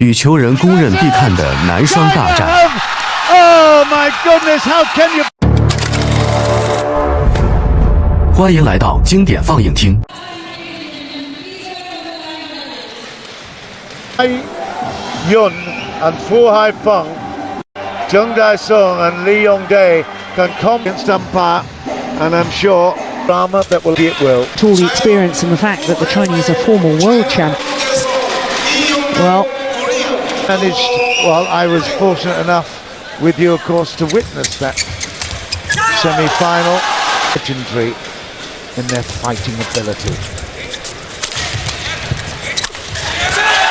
羽球人公认必看的男双大战。Oh my goodness, how can you? 欢迎来到经典放映厅。Yun and Fu Haifeng, Zheng Daisong and Li Yongdae can convince umpire, and I'm sure drama that will be it will. All the experience and the fact that the Chinese are former world champions. Well, managed. Well, I was fortunate enough with you, of course, to witness that semi-final. Legendary in their fighting ability.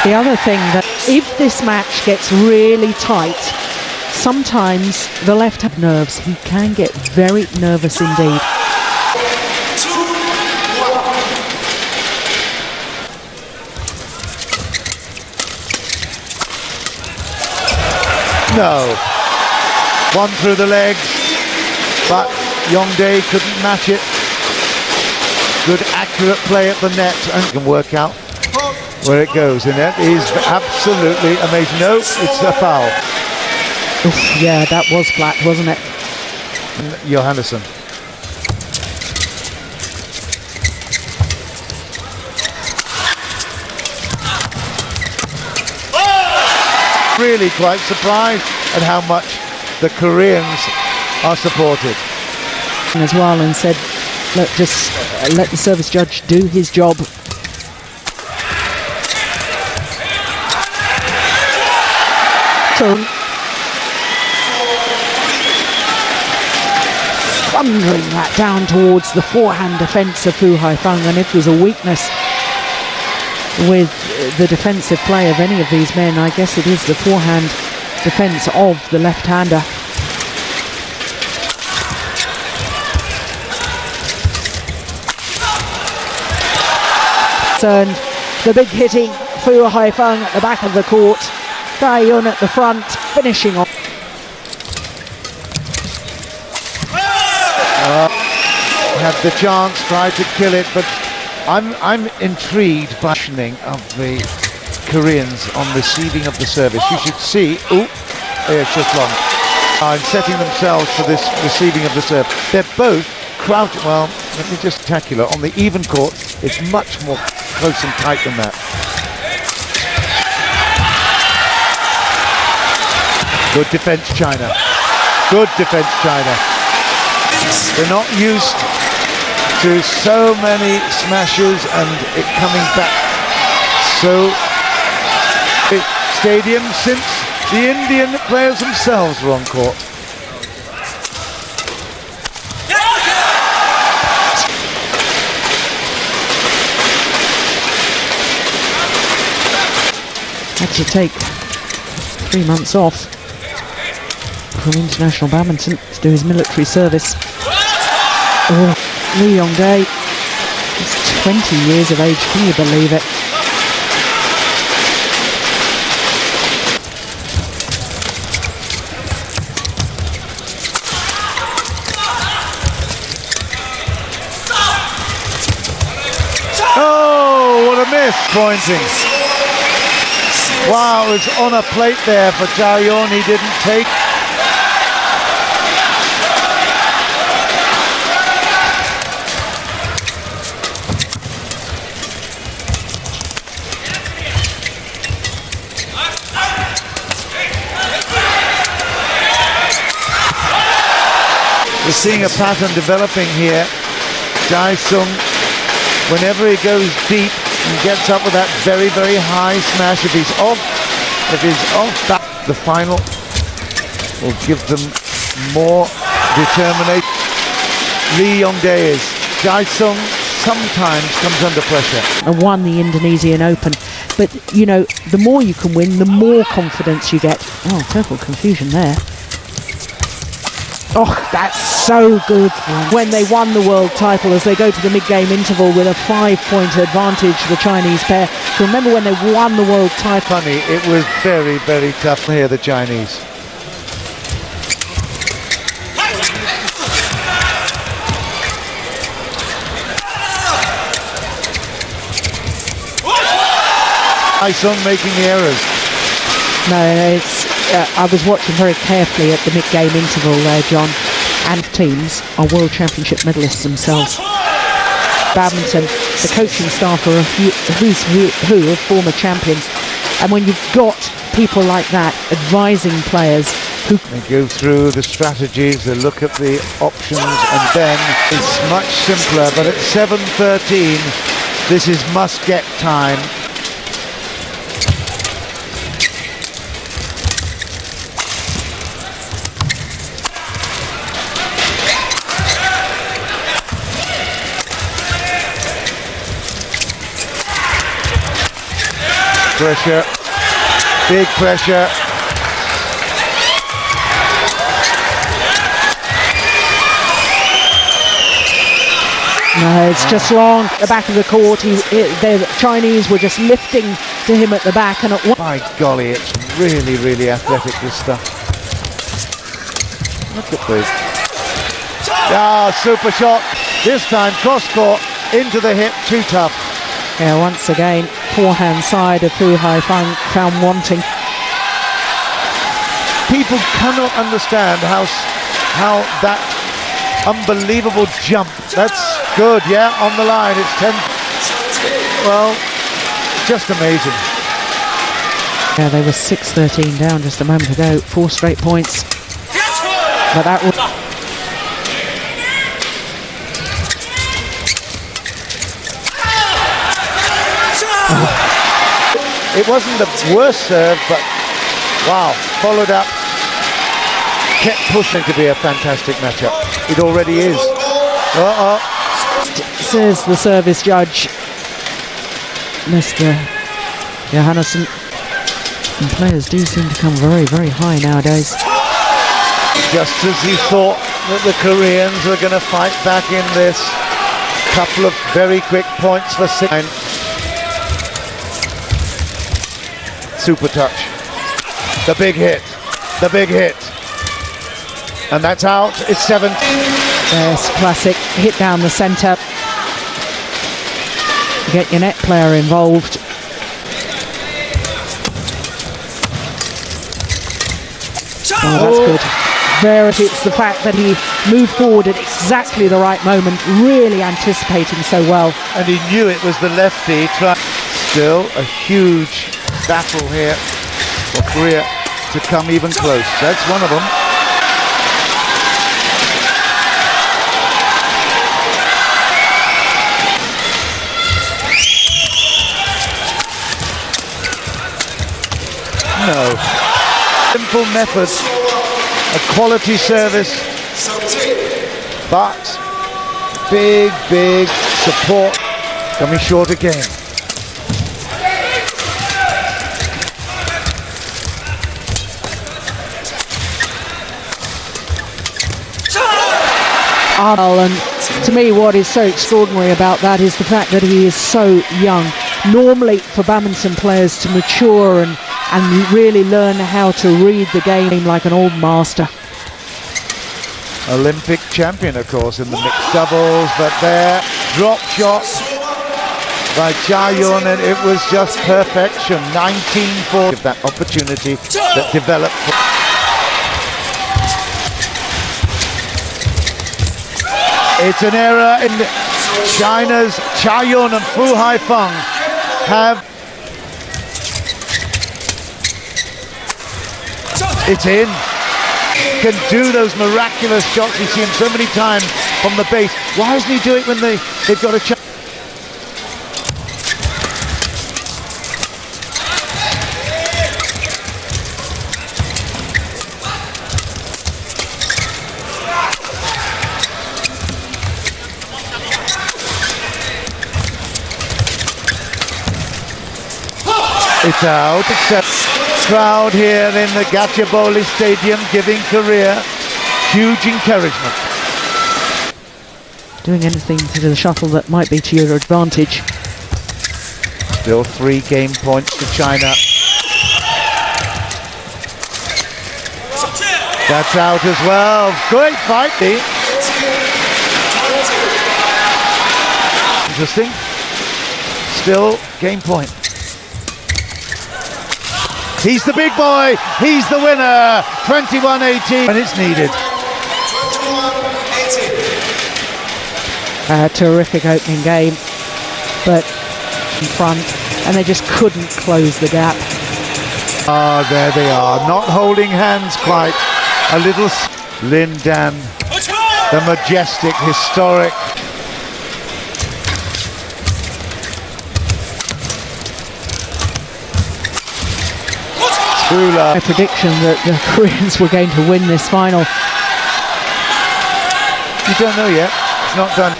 the other thing that if this match gets really tight, sometimes the left hand nerves, he can get very nervous indeed. No. One through the legs, but Yongdae couldn't match it. Good accurate play at the net and can work out where it goes, and that is absolutely amazing. No, it's a foul. Oof, yeah, that was flat, wasn't it? Johannesson. Really quite surprised at how much the Koreans are supported. As well, and said, look, just let the service judge do his job. Thundering that down towards the forehand defence of Fu Haifeng, and if there's a weakness with the defensive play of any of these men, I guess it is the forehand defence of the left-hander. And the big hitting Fu Haifeng at the back of the court, Dai Yun at the front, finishing off. Had the chance, tried to kill it, but I'm intrigued by the of the Koreans on receiving of the service. You should see, it's just long. I'm setting themselves for this receiving of the serve. They're both crouching. Well, let me just tackle it. On the even court, it's much more close and tight than that. Good defense, China. Good defense, China. They're not used to so many smashes and it coming back. So, stadium since the Indian players themselves were on court. Had to take 3 months off from international badminton to do his military service. Li Yongdae is 20 years of age, can you believe it? Oh, what a miss, pointing. Wow, it was on a plate there for Zhao Yun, he didn't take. We're seeing a pattern developing here. Daisong, whenever he goes deep and gets up with that very, very high smash, if he's off back, the final will give them more determination. Li Yongdae is. Daisong sometimes comes under pressure. And won the Indonesian Open, but you know, the more you can win, the more confidence you get. Oh, total confusion there. Oh, that's so good. When they won the world title, as they go to the mid-game interval with a 5-point advantage, the Chinese pair. So remember when they won the world title. Funny, it was very, very tough here, the Chinese. Daisong making the errors. No, it's. I was watching very carefully at the mid-game interval there, John. And teams are World Championship medalists themselves. Badminton, the coaching staff are who are former champions. And when you've got people like that advising players who... They go through the strategies, they look at the options, and then it's much simpler. But at 7:13, this is must-get time. Pressure, big pressure. No, it's just long. The back of the court, the Chinese were just lifting to him at the back, and at one... My golly, it's really, really athletic, this stuff. Look at this. Ah, super shot. This time cross court, into the hip, too tough. Yeah, once again, forehand side of Fu Haifeng found wanting. People cannot understand how that unbelievable jump. That's good, yeah, on the line. It's 10. Well, just amazing. Yeah, they were 6-13 down just a moment ago. 4 straight points. But that was... It wasn't the worst serve, but wow, followed up, kept pushing to be a fantastic matchup. It already is. Says the service judge, Mr. Johannesson. And players do seem to come very, very high nowadays. Just as he thought that the Koreans were going to fight back in this. Couple of very quick points for 6. Super touch. The big hit. The big hit. And that's out. It's 7. Yes, classic. Hit down the centre. Get your net player involved. Oh, that's good. There it's the fact that he moved forward at exactly the right moment, really anticipating so well. And he knew it was the lefty. Still a huge battle here for Korea to come even close. That's one of them. No. Simple method, a quality service, but big support coming short again. And to me, what is so extraordinary about that is the fact that he is so young. Normally, for badminton players to mature and really learn how to read the game like an old master. Olympic champion, of course, in the mixed doubles, but there, drop shot by Cha Yun, and it was just perfection. 19-4, that opportunity that developed. It's an error in China's Cha Yun and Fu Haifeng have. It's in. Can do those miraculous shots. We see him so many times from the base. Why doesn't he do it when they've got a chance? It's out. It's crowd here in the Gachibowli Stadium giving Korea huge encouragement. Doing anything to the shuttle that might be to your advantage. Still 3 game points to China. That's out as well. Great fight, Interesting. Still game point. He's the big boy. He's the winner. 21-18 when it's needed. A terrific opening game, but in front, and they just couldn't close the gap. Ah, there they are, not holding hands quite. A little Lin Dan, the majestic, historic. True love. A prediction that the Koreans were going to win this final. You don't know yet. It's not done.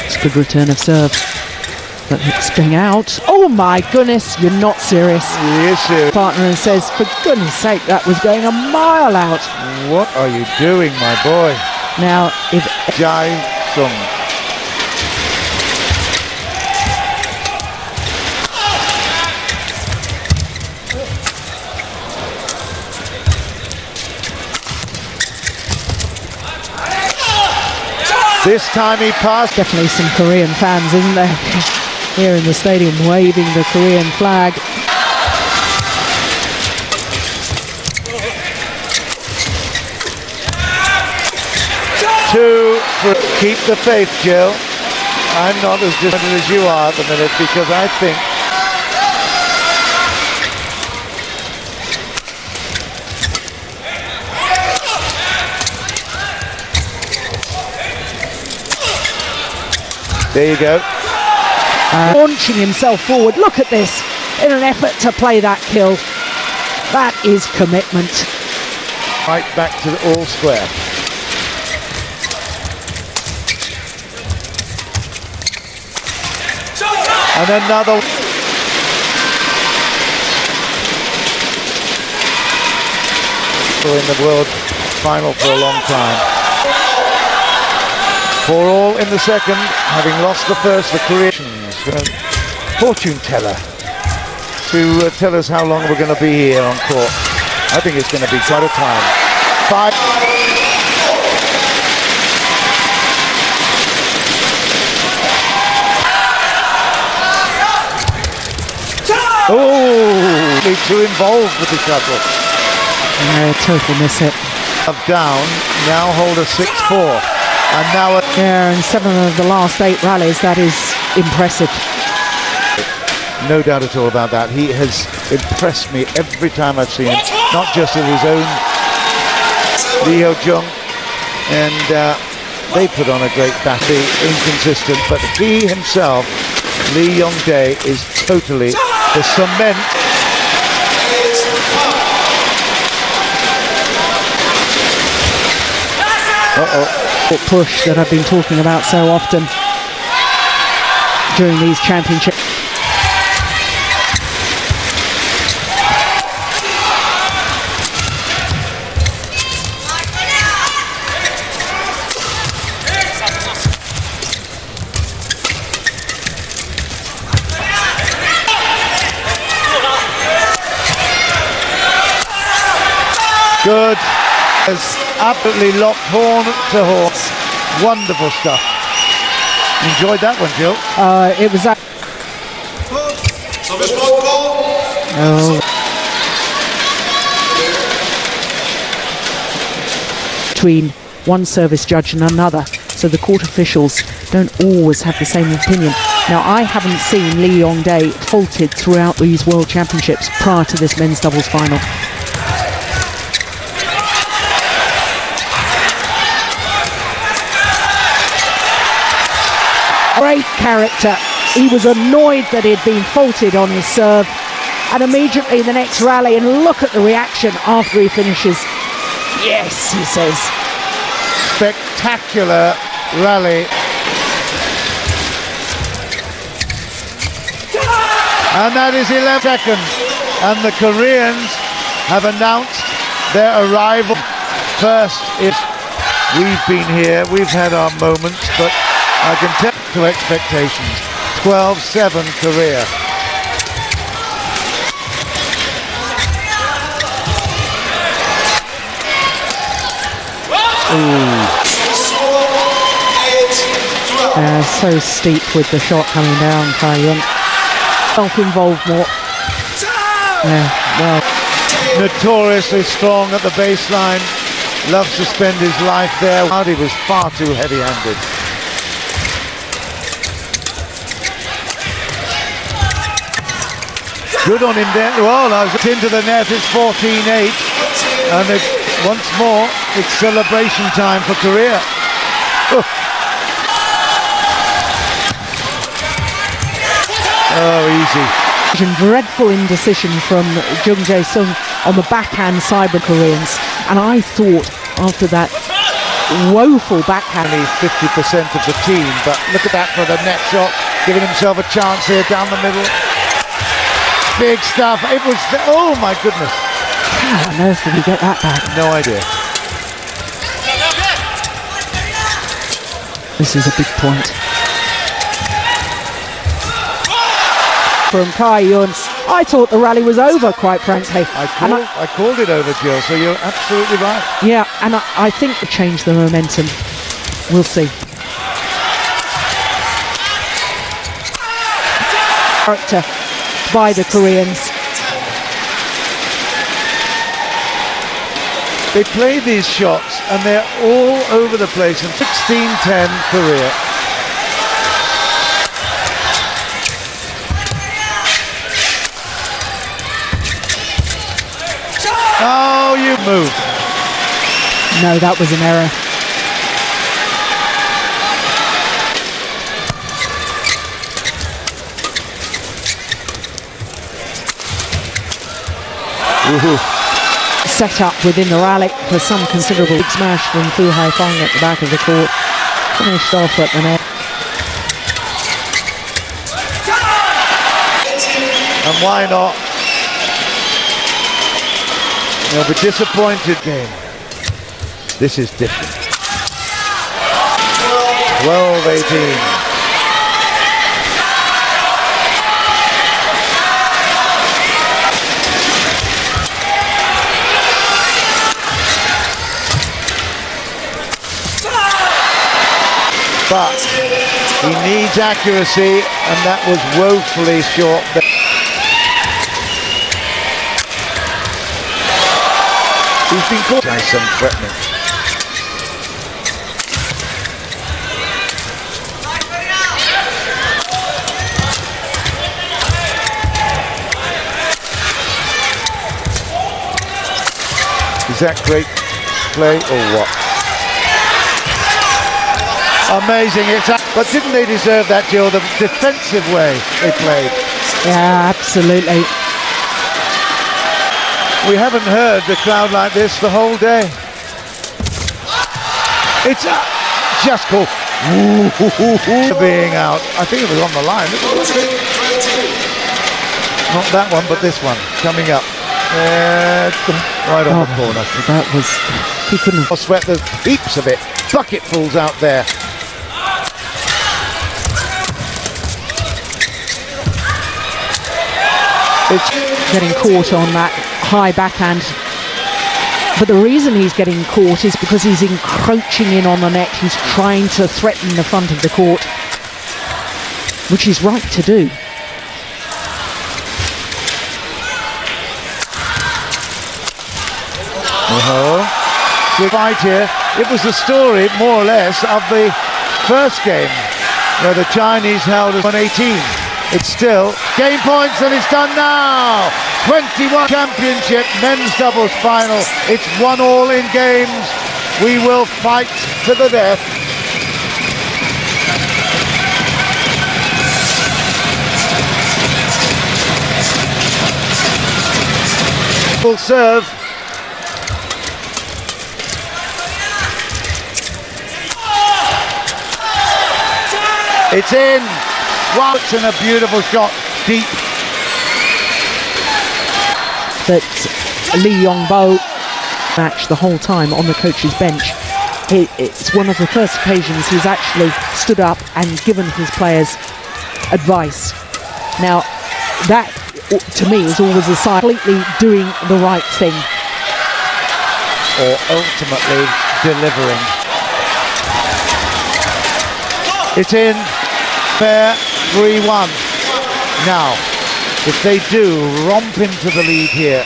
It's a good return of serve. But it's going out. Oh my goodness, you're not serious. He is serious. Partner and says, for goodness sake, that was going a mile out. What are you doing, my boy? Now, if Jai Sung. This time he passed. Definitely some Korean fans, isn't there? Here in the stadium waving the Korean flag. Keep the faith, Jill. I'm not as disappointed as you are at the minute because I think there you go. Launching himself forward. Look at this. In an effort to play that kill. That is commitment. Right back to the all square. And another. In the world final for a long time. 4-all in the second, having lost the first, the Koreans. Fortune teller to tell us how long we're going to be here on court. I think it's going to be quite a time. 5. Oh, they're too involved with each other. Total miss it. Down, now hold a 6-4. And now yeah, in 7 of the last 8 rallies, that is impressive. No doubt at all about that. He has impressed me every time I've seen him, not just in his own Lee Ho-jung, and they put on a great battle, inconsistent, but he himself, Lee Yong-dae, is totally the cement. Push that I've been talking about so often during these championships. Good. Has absolutely locked horn to horse. Wonderful stuff. Enjoyed that one, Jill. It was that. Oh. Between one service judge and another, so the court officials don't always have the same opinion. Now, I haven't seen Lee Yong-dae faulted throughout these World Championships prior to this men's doubles final. Great character. He was annoyed that he'd been faulted on his serve, and immediately the next rally, and look at the reaction after he finishes. Yes, he says. Spectacular rally. And that is 11 seconds, and the Koreans have announced their arrival. First is, we've been here, we've had our moments, but I can tell to expectations. 12-7 Korea. So steep with the shot coming down, Tai Young. Self-involved more Yeah, well, notoriously strong at the baseline. Loves to spend his life there. He was far too heavy-handed. Good on him there. Well, I was into the net. It's 14-8. And once more, it's celebration time for Korea. Oh, easy. Dreadful indecision from Jung Jae-sung on the backhand side of Koreans, and I thought after that woeful backhand, only 50% of the team, but look at that for the net shot, giving himself a chance here down the middle. Big stuff. It was, oh my goodness. How on earth did he get that back? No idea. This is a big point. From Kai Yun. I thought the rally was over, quite frankly. I called it over, Jill, so you're absolutely right. Yeah, and I think it changed the momentum. We'll see. Character by the Koreans. They play these shots and they're all over the place, and 16-10 Korea. Oh, you moved. No, that was an error. Set up within the rally for some considerable big smash from Fu Haifeng at the back of the court. Finished off at the net. And why not? They'll be disappointed game. This is different. 12-18. But he needs accuracy, and that was woefully short. He's been caught by some threatening. Is that great play or what? Amazing, but didn't they deserve that, Jill? The defensive way they played. Yeah, absolutely. We haven't heard the crowd like this the whole day. It's just cool. Being out. I think it was on the line. Not that one, but this one coming up. Right on the corner. That was, he couldn't have sweat. There's heaps of it. Bucketfuls out there. It's getting caught on that high backhand, but the reason he's getting caught is because he's encroaching in on the net. He's trying to threaten the front of the court, which is right to do. Good fight here. It was the story, more or less, of the first game, where the Chinese held us 118. It's still game points, and it's done now. 21 championship men's doubles final. It's 1-1 in games. We will fight to the death. Will serve. It's in. Wow, it's a beautiful shot, deep. That Lee Yong-bo match the whole time on the coach's bench. It's one of the first occasions he's actually stood up and given his players advice. Now, that to me is always a sign of completely doing the right thing. Or ultimately delivering. It's in. Fair. 3-1 now. If they do romp into the lead here,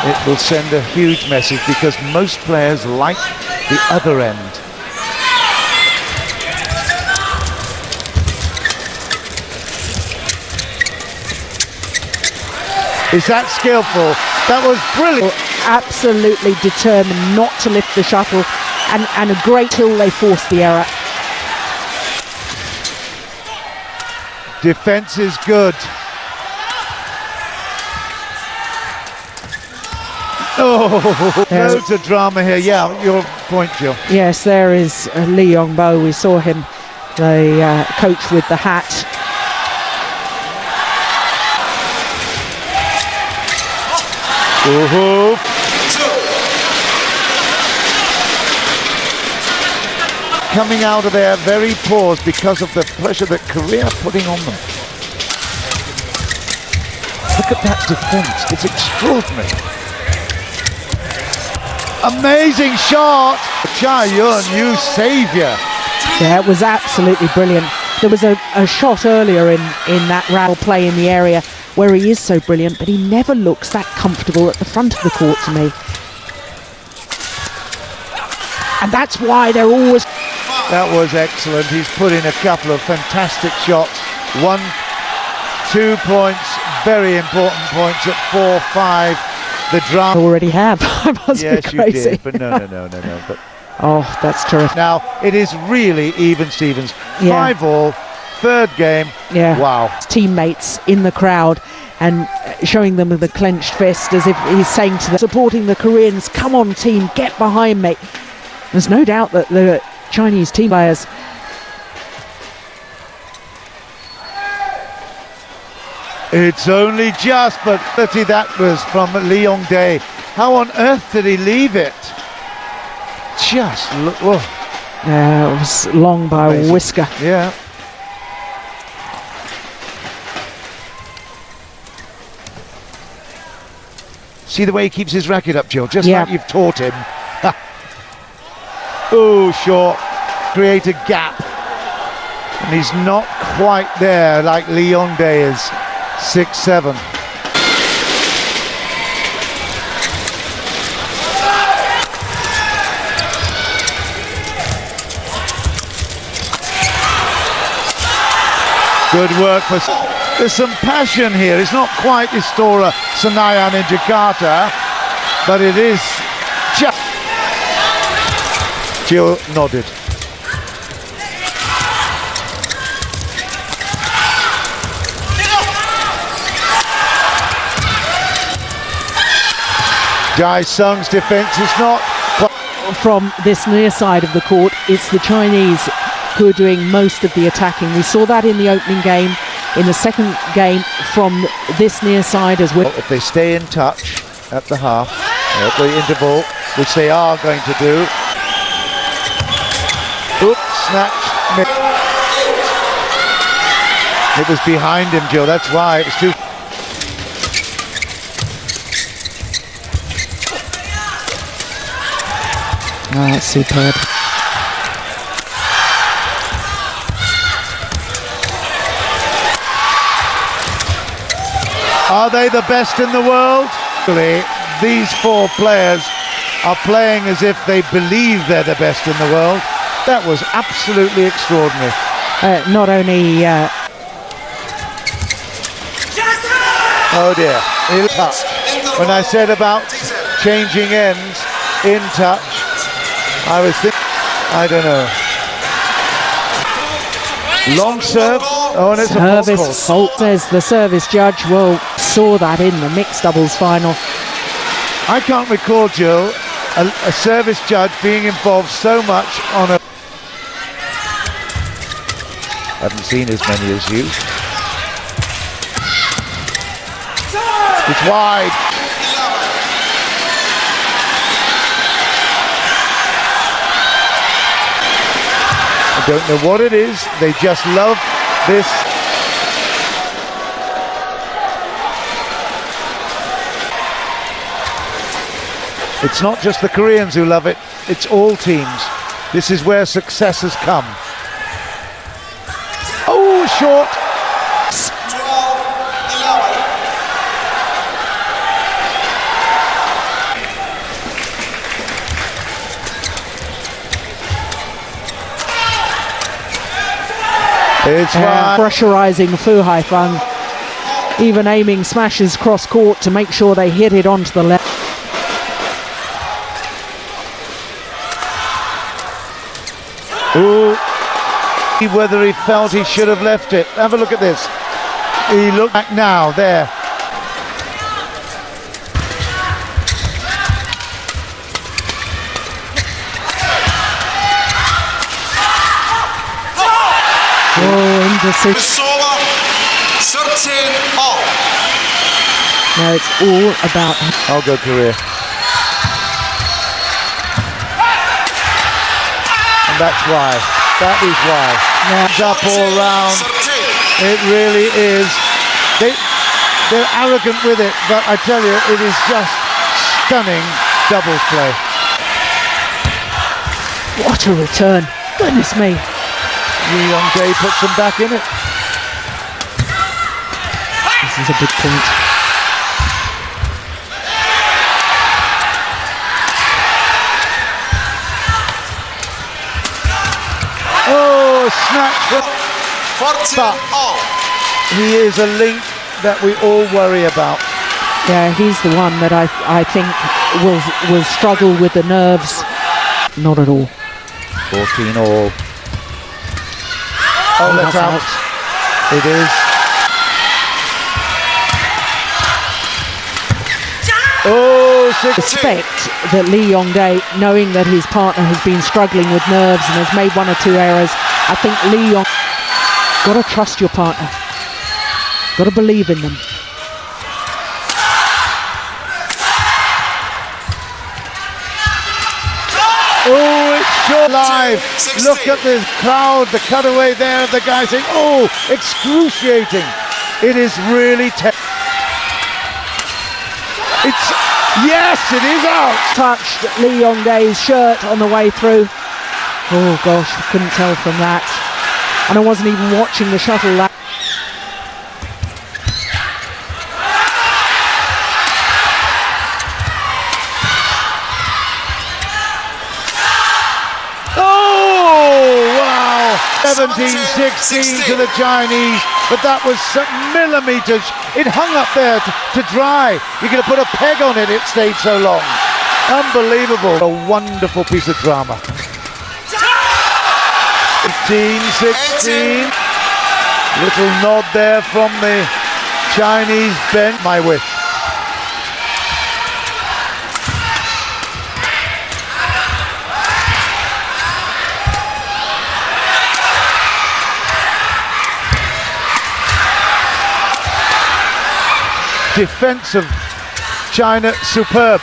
it will send a huge message, because most players like the other end. Is that skillful? That was brilliant. Absolutely determined not to lift the shuttle, and a great till they forced the error. Defense is good. Oh, loads of drama here. Yeah, your point, Jill. Yes, there is Lee Yong-bo. We saw him, the coach with the hat. Woohoo! Coming out of there very paused because of the pressure that Korea are putting on them. Look at that defense. It's extraordinary. Amazing shot! Cha-Yun, you saviour. Yeah, it was absolutely brilliant. There was a shot earlier in that rattle play in the area where he is so brilliant, but he never looks that comfortable at the front of the court to me. And that's why they're always... That was excellent. He's put in a couple of fantastic shots. 1, 2 points, very important points at 4-5. The drama already have. I must be crazy. Yes, you did, but no. But oh, that's terrific. now it is really even Stevens. Yeah. 5-all, third game. Yeah. Wow. Teammates in the crowd and showing them with a clenched fist, as if he's saying to them, supporting the Koreans, come on team, get behind me. There's no doubt that the Chinese team players It's only just, but 30 that was from Lee Yong-dae. How on earth did he leave it? Just look. Oh. it was long by Amazing. a whisker. Yeah. See the way he keeps his racket up, Jill, just like you've taught him. Oh, short. Create a gap. And he's not quite there like Lee Yong-dae is. 6-7. Good work for... There's some passion here. It's not quite Istora Senayan in Jakarta, but it is just... Jill nodded. Jai Sung's defense is not... From this near side of the court, it's the Chinese who are doing most of the attacking. We saw that in the opening game, in the second game from this near side as well. If they stay in touch at the half, at the interval, which they are going to do. Oops, snatch. It was behind him, Joe, that's why. It was too... Oh, that's superb. Are they the best in the world? These four players are playing as if they believe they're the best in the world. That was absolutely extraordinary. Not only... Oh dear, in touch. When I said about changing ends, in touch, I was thinking, I don't know. Long serve. Oh, and it's service fault, says the service judge. Well, saw that in the mixed doubles final. I can't recall, Jill, a service judge being involved so much on a... Haven't seen as many as you. It's wide. I don't know what it is, they just love this. It's not just the Koreans who love it, it's all teams. This is where success has come. Oh, short. It's wide. Pressurising Fu Haifeng, even aiming smashes cross court to make sure they hit it onto the left. Ooh. Whether he felt he should have left it. Have a look at this. He looked back now, there. Oh, indecision. Now it's all about him. I'll go Korea. And that's why. That is why. Now up all round. It really is. They're arrogant with it, but I tell you, it is just stunning doubles play. What a return. Goodness me. Lee Yong-jae puts them back in it. This is a big point. Oh, snatch. But he is a link that we all worry about. Yeah, he's the one that I think will struggle with the nerves. Not at all. 14 all. Oh, that's out. It is. Oh, Respect that Lee Yong-jae, knowing that his partner has been struggling with nerves and has made one or two errors, I think Lee Yong, got to trust your partner, got to believe in them. Oh, it's sure live. Look at the crowd, the cutaway there of the guy saying, oh, excruciating. It is really it's, yes, it is out. Touched Lee Yong-jae's shirt on the way through. Oh gosh, I couldn't tell from that. And I wasn't even watching the shuttle lap. Oh, wow. 17-16 to the Chinese, but that was millimetres. It hung up there to dry. You could have put a peg on it, it stayed so long. Unbelievable. A wonderful piece of drama. 18-16. Little nod there from the Chinese bench. My wish. Defense of China, superb.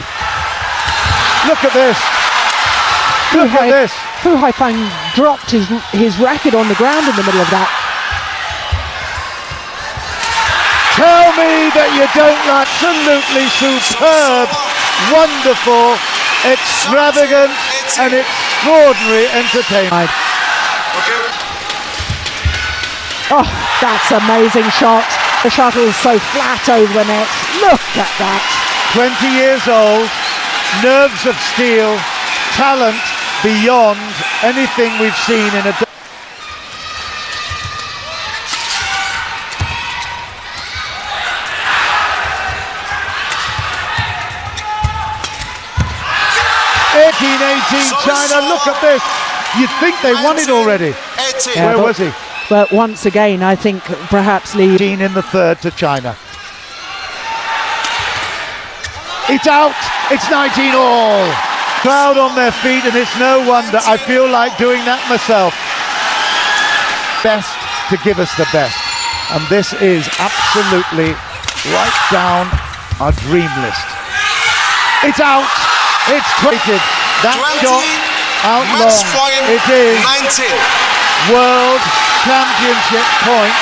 Look at this. Look at this. Fu Haifeng dropped his racket on the ground in the middle of that. Tell me that you don't like absolutely superb, wonderful, extravagant and extraordinary entertainment. Oh, that's an amazing shot. The shuttle's so flat over the net. Look at that. 20 years old, nerves of steel, talent beyond anything we've seen in a... China, look at this. You'd think they won it already. Yeah, where was he? But once again, I think perhaps Lee... 18 in the third to China. It's out. It's 19 all. Crowd on their feet, and it's no wonder. I feel like doing that myself. Best to give us the best. And this is absolutely right down our dream list. It's out. It's tweeted. That shot out long. It is 19. World Championship point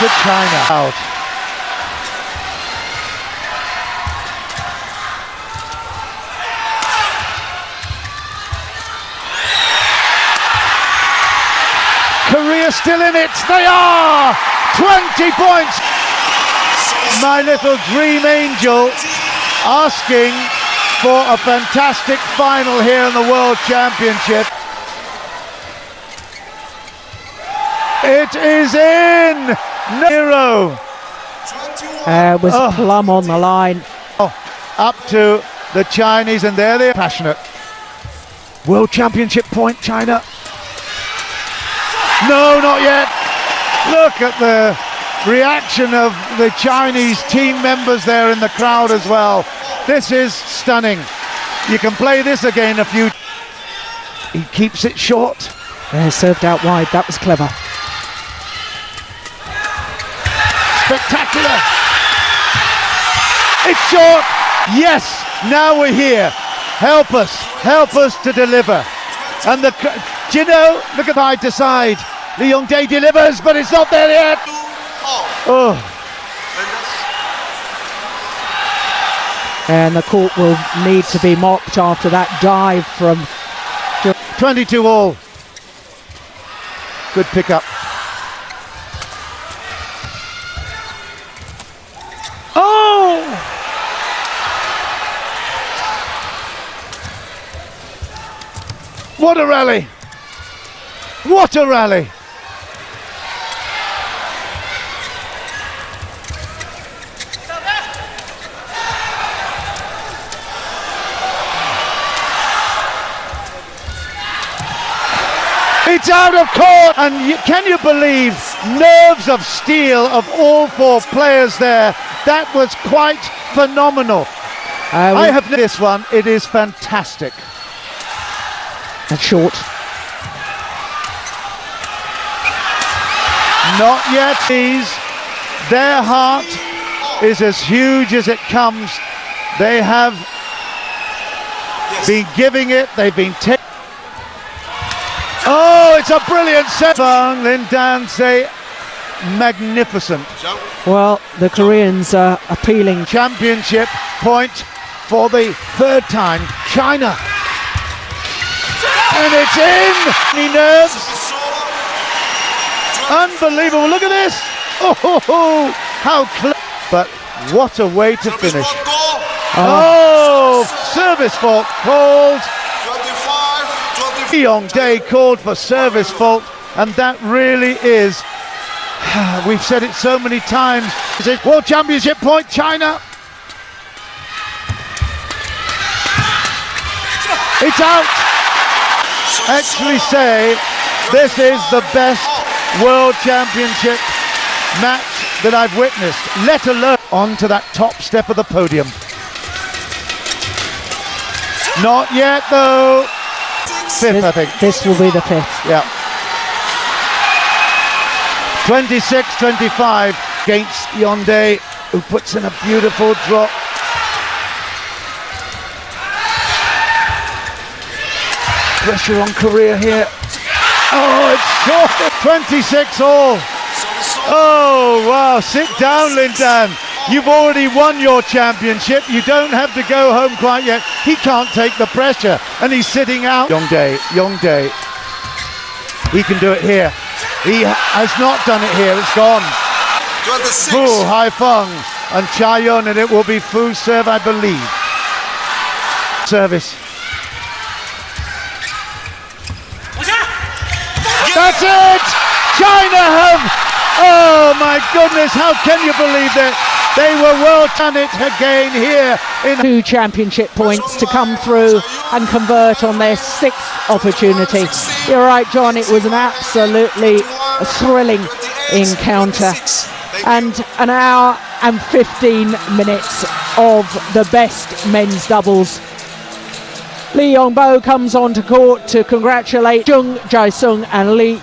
to China. Out. Korea still in it. They are 20 points. My little dream angel asking for a fantastic final here in the World Championship. It is in! Nero! Was plumb on the line. Up to the Chinese, and there they are passionate. World Championship point, China. No, not yet. Look at the reaction of the Chinese team members there in the crowd as well. This is stunning. You can play this again a few. He keeps it short. Served out wide. That was clever. Spectacular. It's short. Yes, now we're here. Help us to deliver. And do you know, look at side to side. Lee Yong-dae delivers, but it's not there yet. Oh. And the court will need to be mopped after that dive from 22 all. Good pick up. Oh! What a rally! What a rally! It's out of court, and can you believe nerves of steel of all four players there? That was quite phenomenal. I have this one. It is fantastic. And short. Not yet. Their heart is as huge as it comes. They have been giving it. They've been taking. Oh, it's a brilliant set. Lin Dan say magnificent. Well, the Koreans are appealing. Championship point for the third time. China. And it's in! Any nerves? Unbelievable, look at this! Oh, how close! But what a way to finish. Oh, service fault called. Lee Yong-dae called for service fault, and that really is, we've said it so many times, World Championship point, China. It's out. Actually say this is the best World Championship match that I've witnessed, let alone onto that top step of the podium. Not yet though. Fifth, I think. This will be the fifth. Yeah. 26-25 against Yong-dae, who puts in a beautiful drop. Pressure on Korea here. Oh, it's short. 26 all. Oh, wow. Sit down, Lin Dan. You've already won your championship. You don't have to go home quite yet. He can't take the pressure, and he's sitting out. Yong-dae. He can do it here. He has not done it here. It's gone. 26. Fu Haifeng and Chaeyeon, and it will be Fu's serve, I believe. Service. That's it! China have... Oh my goodness, how can you believe that? They were well done it again here in 2 championship points to come through and convert on their 6th opportunity. You're right, John, it was an absolutely thrilling encounter. And an hour and 15 minutes of the best men's doubles. Lee Yong-bo comes onto court to congratulate Jung Jae-sung and Lee